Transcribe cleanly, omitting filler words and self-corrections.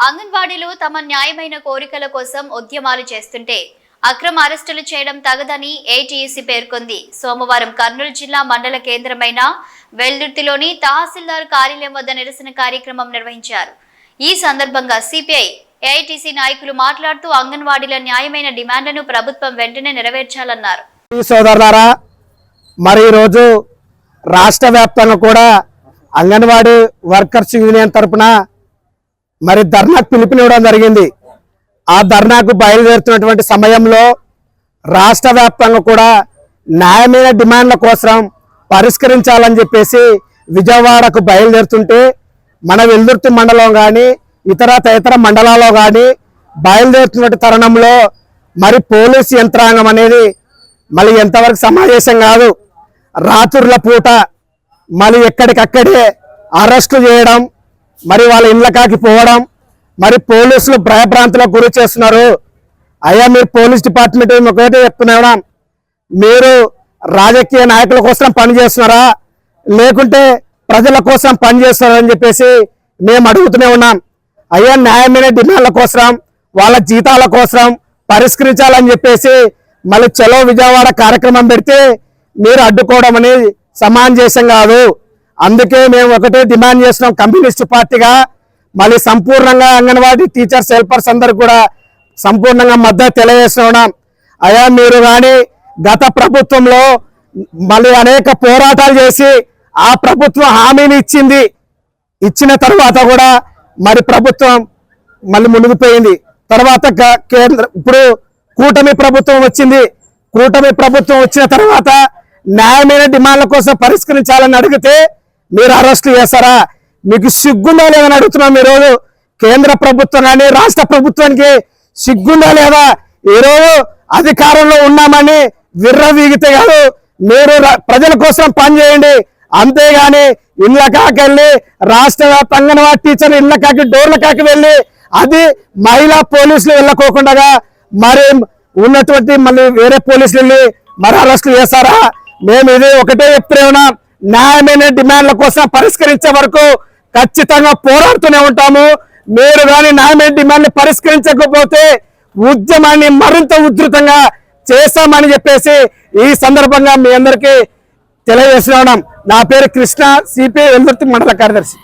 అంగన్వాడీలు తమ న్యాయమైన కోరికల కోసం ఉద్యమాలు చేస్తుంటే అక్రమ అరెస్టులు చేయడం తగదని ఏటీయూసీ పేర్కొంది. సోమవారం కర్నూలు జిల్లా మండల కేంద్రమైన వెల్దుర్తిలోని తహసీల్దార్ కార్యాలయం వద్ద నిరసన కార్యక్రమం నిర్వహించారు. ఈ సందర్భంగా సిపిఐ ఏఐటీసీ నాయకులు మాట్లాడుతూ అంగన్వాడీల న్యాయమైన డిమాండ్లను ప్రభుత్వం వెంటనే నెరవేర్చాలన్నారు. సోదరులారా, మరి రోజు రాష్ట్ర వ్యాప్తంగా కూడా అంగన్వాడీ వర్కర్స్ యూనియన్ తరఫున మరి ధర్నాకు పిలుపునివ్వడం జరిగింది. ఆ ధర్నాకు బయలుదేరుతున్నటువంటి సమయంలో రాష్ట్ర వ్యాప్తంగా కూడా న్యాయమైన డిమాండ్ల కోసం పరిష్కరించాలని చెప్పేసి విజయవాడకు బయలుదేరుతుంటే మన వెల్దుర్తి మండలం కానీ ఇతర మండలాల్లో కానీ బయలుదేరుతున్న తరుణంలో మరి పోలీసు యంత్రాంగం అనేది మళ్ళీ ఎంతవరకు సమావేశం కాదు, రాత్రుల పూట మళ్ళీ ఎక్కడికక్కడే అరెస్టు చేయడం, మరి వాళ్ళ ఇళ్ళకాకి పోవడం, మరి పోలీసులు భయభ్రాంతులకు గురి చేస్తున్నారు. అయ్యా, మీరు పోలీస్ డిపార్ట్మెంట్ ఒకటే చెప్తున్నాం, మీరు రాజకీయ నాయకుల కోసం పనిచేస్తున్నారా లేకుంటే ప్రజల కోసం పనిచేస్తున్నారని చెప్పేసి మేము అడుగుతూనే ఉన్నాం. అయ్యా, న్యాయమైన డిమాండ్ల కోసం వాళ్ళ జీతాల కోసం పరిష్కరించాలని చెప్పేసి మళ్ళీ చలో విజయవాడ కార్యక్రమం పెడితే మీరు అడ్డుకోవడం అనేది సమంజసం కాదు. అందుకే మేము ఒకటే డిమాండ్ చేస్తున్నాం, కమ్యూనిస్టు పార్టీగా మళ్ళీ సంపూర్ణంగా అంగన్వాడీ టీచర్స్ హెల్పర్స్ అందరూ కూడా సంపూర్ణంగా మద్దతు తెలియజేస్తున్నాం. అయ్యా, మీరు కానీ గత ప్రభుత్వంలో మళ్ళీ అనేక పోరాటాలు చేసి ఆ ప్రభుత్వం హామీని ఇచ్చిన తర్వాత కూడా మరి ప్రభుత్వం మళ్ళీ మునిగిపోయింది. తర్వాత ఇప్పుడు కూటమి ప్రభుత్వం వచ్చింది. కూటమి ప్రభుత్వం వచ్చిన తర్వాత న్యాయమైన డిమాండ్ల కోసం పరిష్కరించాలని అడిగితే మీరు అరెస్టు చేస్తారా? మీకు సిగ్గుందా లేదని అడుగుతున్నాం. ఈరోజు కేంద్ర ప్రభుత్వం కానీ రాష్ట్ర ప్రభుత్వానికి సిగ్గుందా లేదా? ఈరోజు అధికారంలో ఉన్నామని విర్రవీగితే కాదు, మీరు ప్రజల కోసం పనిచేయండి. అంతేగాని ఇళ్ళ కాకెళ్ళి రాష్ట్ర అంగన్వాడీ టీచర్లు ఇళ్ళ కాకి డోర్ల కాకి వెళ్ళి అది మహిళా పోలీసులు వెళ్ళకోకుండా మరి ఉన్నటువంటి మళ్ళీ వేరే పోలీసులు వెళ్ళి మరి అరెస్టులు చేస్తారా? మేము ఇది ఒకటే చెప్తూనే ఉన్నాం, న్యాయమైన డిమాండ్ల కోసం పరిష్కరించే వరకు ఖచ్చితంగా పోరాడుతూనే ఉంటాము. మీరు కానీ న్యాయమైన డిమాండ్లు పరిష్కరించకపోతే ఉద్యమాన్ని మరింత ఉధృతంగా చేస్తామని చెప్పేసి ఈ సందర్భంగా మీ అందరికీ తెలియజేస్తున్నాం. నా పేరు కృష్ణ, సిపిఐ వెల్దుర్తి మండల కార్యదర్శి.